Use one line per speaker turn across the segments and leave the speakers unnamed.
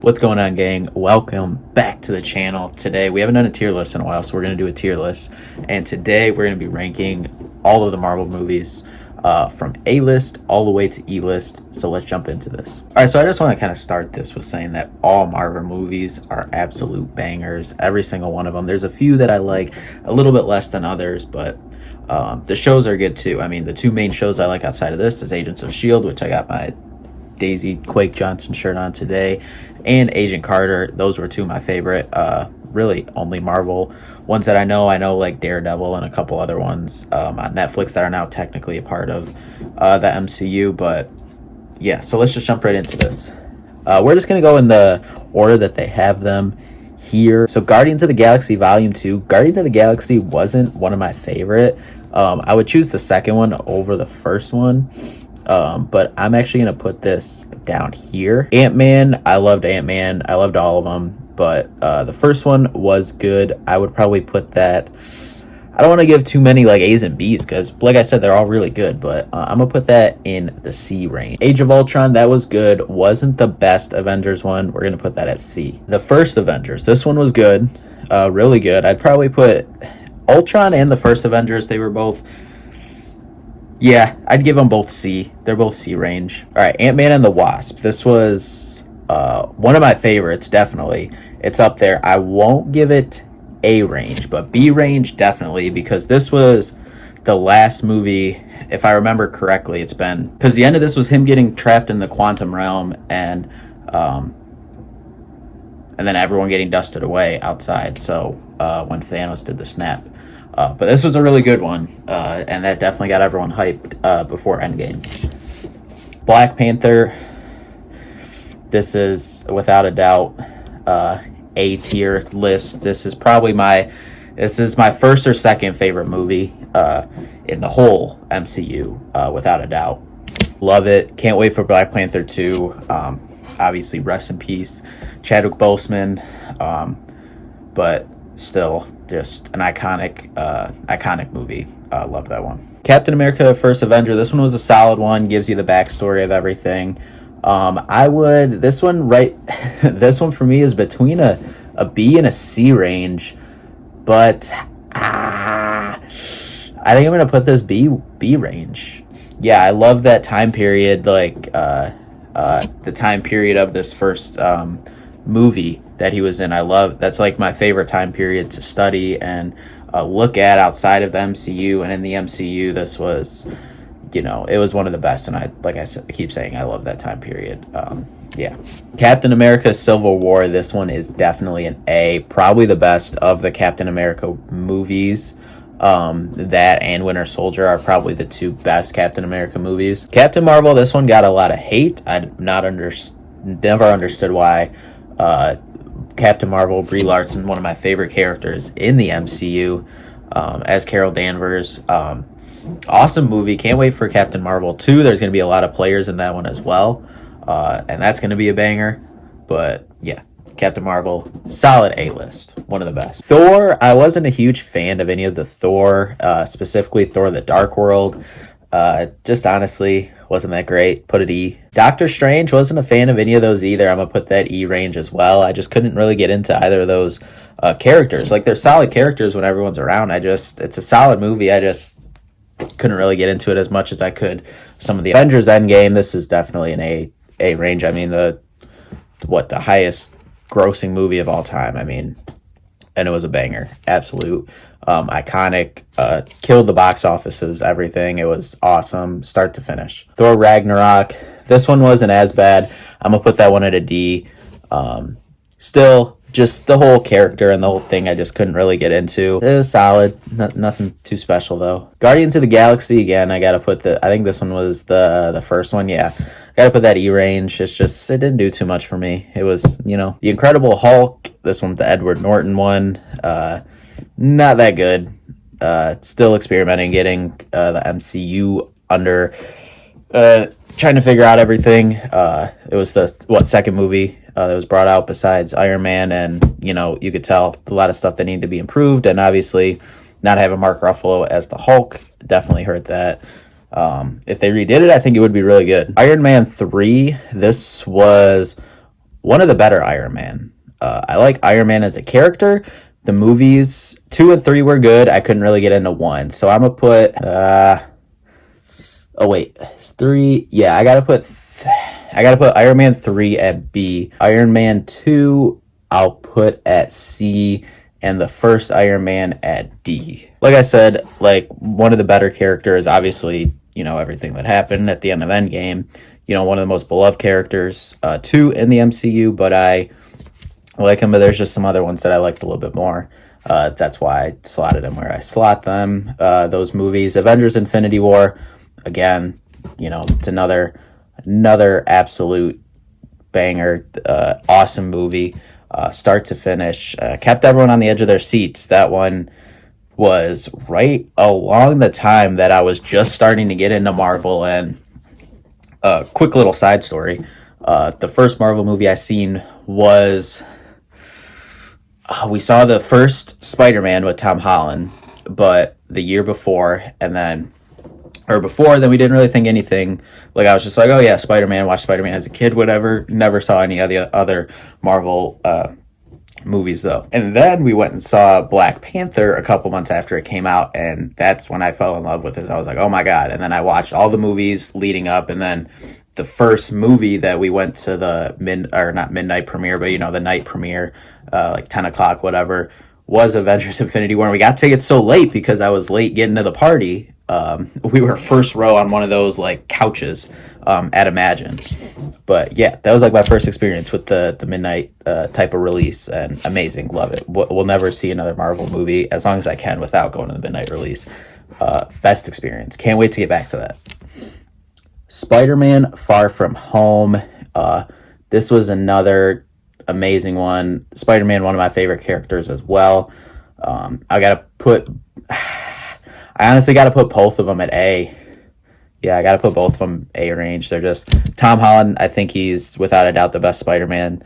What's going on, gang? Welcome back to the channel. Today we haven't done a tier list in a while, so we're going to do a tier list, and today we're going to be ranking all of the Marvel movies from A list all the way to E list. So let's jump into this. All right, so I just want to kind of start this with saying that all Marvel movies are absolute bangers, every single one of them. There's a few that I like a little bit less than others, but the shows are good too. I mean, the two main shows I like outside of this is Agents of S.H.I.E.L.D., which I got my Daisy Quake Johnson shirt on today, and Agent Carter. Those were two of my favorite, really only Marvel ones that I know like Daredevil and a couple other ones on Netflix that are now technically a part of the MCU. But yeah, so let's just jump right into this. We're just gonna go in the order that they have them here. So Guardians of the Galaxy Volume 2. Guardians of the Galaxy wasn't one of my favorite. I would choose the second one over the first one. But I'm actually going to put this down here. Ant-Man, I loved Ant-Man. I loved all of them. But the first one was good. I would probably put that... I don't want to give too many like A's and B's because, like I said, they're all really good. But I'm going to put that in the C range. Age of Ultron, that was good. Wasn't the best Avengers one. We're going to put that at C. The first Avengers, this one was good. Really good. I'd probably put Ultron and the first Avengers. They were both... Yeah, I'd give them both C. They're both C range. All right, Ant-Man and the Wasp. This was one of my favorites, definitely. It's up there. I won't give it A range, but B range definitely, because this was the last movie, if I remember correctly. It's been... Because the end of this was him getting trapped in the quantum realm and then everyone getting dusted away outside. So when Thanos did the snap. But this was a really good one, and that definitely got everyone hyped before Endgame. Black Panther, this is without a doubt A tier list. This is my first or second favorite movie in the whole MCU, without a doubt. Love it. Can't wait for Black Panther 2. Obviously, rest in peace, Chadwick Boseman. But still, just an iconic movie. Love that one. Captain America: First Avenger. This one was a solid one. Gives you the backstory of everything. This one for me is between a B and a C range, but I think I'm gonna put this B range. Yeah, I love that time period, like the time period of this first movie that he was in. That's like my favorite time period to study and look at outside of the MCU. And in the MCU, this was, it was one of the best. And I keep saying, I love that time period. Yeah. Captain America: Civil War. This one is definitely an A. Probably the best of the Captain America movies. That and Winter Soldier are probably the two best Captain America movies. Captain Marvel, this one got a lot of hate. Never understood why. Captain Marvel, Brie Larson, one of my favorite characters in the MCU, as Carol Danvers. Awesome movie. Can't wait for Captain Marvel 2. There's going to be a lot of players in that one as well, and that's going to be a banger. But yeah, Captain Marvel, solid A list. One of the best. Thor, I wasn't a huge fan of any of the Thor, specifically Thor: The Dark World. Just honestly wasn't that great. Put it E. Doctor Strange, wasn't a fan of any of those either. I'm gonna put that E range as well. I just couldn't really get into either of those characters. Like, they're solid characters when everyone's around. It's a solid movie. I just couldn't really get into it as much as I could some of the Avengers Endgame. This is definitely an A range. I mean, the highest grossing movie of all time. I mean, and it was a banger. Absolute iconic, killed the box offices, everything. It was awesome, start to finish. Thor Ragnarok, this one wasn't as bad. I'm gonna put that one at a D. Still, just the whole character and the whole thing I just couldn't really get into. It was solid, nothing too special though. Guardians of the Galaxy, again, I gotta put I think this one was the first one. Yeah, gotta put that E range. It didn't do too much for me. It was, The Incredible Hulk, this one, the Edward Norton one, not that good. Still experimenting, getting the MCU under, trying to figure out everything. It was the second movie that was brought out besides Iron Man, and you could tell a lot of stuff that needed to be improved, and obviously not having Mark Ruffalo as the Hulk definitely hurt that. If they redid it, I think it would be really good. Iron Man 3, this was one of the better Iron Man. I like Iron Man as a character. The movies 2 and 3 were good. I couldn't really get into 1, so I'm gonna put. Oh wait, it's 3. Yeah, I gotta put Iron Man 3 at B. Iron Man 2, I'll put at C, and the first Iron Man at D. Like I said, like one of the better characters, obviously, everything that happened at the end of Endgame. One of the most beloved characters, too, in the MCU, but I like him, but there's just some other ones that I liked a little bit more. That's why I slotted them where I slot them. Those movies, Avengers Infinity War, again, it's another absolute banger, awesome movie, start to finish, kept everyone on the edge of their seats. That one was right along the time that I was just starting to get into Marvel. And quick little side story, the first Marvel movie I seen was, we saw the first Spider-Man with Tom Holland, but the year before, then we didn't really think anything. Like, I was just like, oh yeah, Spider-Man, watched Spider-Man as a kid, whatever. Never saw any of the other Marvel movies, though. And then we went and saw Black Panther a couple months after it came out, and that's when I fell in love with it. I was like, oh my God. And then I watched all the movies leading up, and then the first movie that we went to the not midnight premiere, but the night premiere, like 10 o'clock, whatever, was Avengers Infinity War. And we got tickets so late because I was late getting to the party. We were first row on one of those like couches at Imagine. But yeah, that was like my first experience with the midnight type of release, and amazing. Love it. We'll never see another Marvel movie as long as I can without going to the midnight release. Best experience. Can't wait to get back to that. Spider-Man Far From Home. This was another amazing one. Spider-Man, one of my favorite characters as well. I honestly got to put both of them at A. Yeah, I got to put both of them A range. They're just, Tom Holland, I think he's without a doubt the best Spider-Man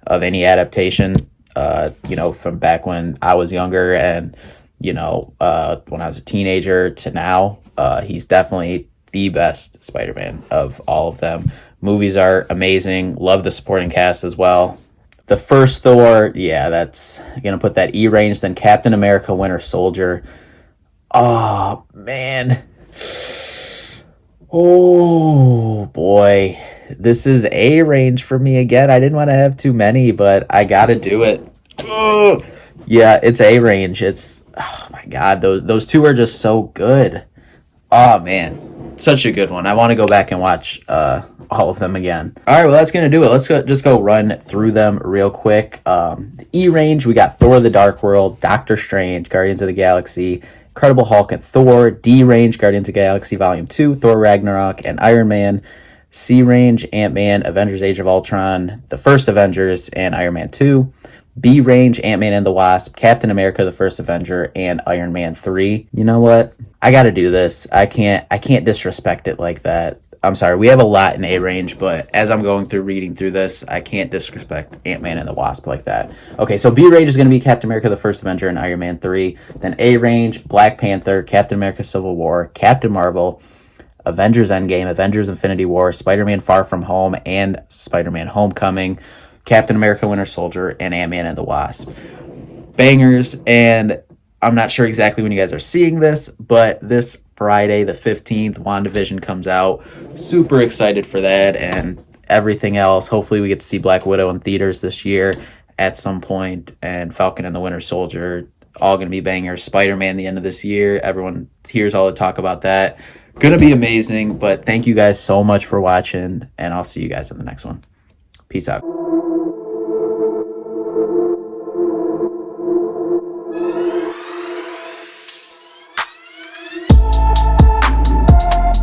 of any adaptation, from back when I was younger and, when I was a teenager to now. He's definitely the best Spider-Man of all of them. Movies are amazing. Love the supporting cast as well. The first Thor, yeah, that's going to put that E range. Then Captain America Winter Soldier. Oh, man. Oh, boy. This is A range for me again. I didn't want to have too many, but I got to do it. Oh, yeah, it's A range. Oh, my God. Those two are just so good. Oh, man. Such a good one. I want to go back and watch all of them again. All right, well, that's going to do it. Let's just go run through them real quick. The E range, we got Thor the Dark World, Doctor Strange, Guardians of the Galaxy, Incredible Hulk, and Thor. D range, Guardians of the Galaxy Volume 2, Thor Ragnarok, and Iron Man. C range, Ant-Man, Avengers Age of Ultron, The First Avengers, and Iron Man 2. B range, Ant-Man and the Wasp, Captain America, The First Avenger, and Iron Man 3. You know what? I gotta do this. I can't disrespect it like that. I'm sorry, we have a lot in A range, but as I'm reading through this, I can't disrespect Ant-Man and the Wasp like that. Okay, so B range is going to be Captain America, The First Avenger, and Iron Man 3. Then A range, Black Panther, Captain America, Civil War, Captain Marvel, Avengers Endgame, Avengers Infinity War, Spider-Man Far From Home, and Spider-Man Homecoming, Captain America Winter Soldier, and Ant-Man and the Wasp. Bangers, and I'm not sure exactly when you guys are seeing this, but this Friday the 15th, WandaVision comes out. Super excited for that and everything else. Hopefully we get to see Black Widow in theaters this year at some point, and Falcon and the Winter Soldier, all going to be bangers. Spider-Man the end of this year. Everyone hears all the talk about that. Gonna be amazing, but thank you guys so much for watching, and I'll see you guys in the next one. Peace out.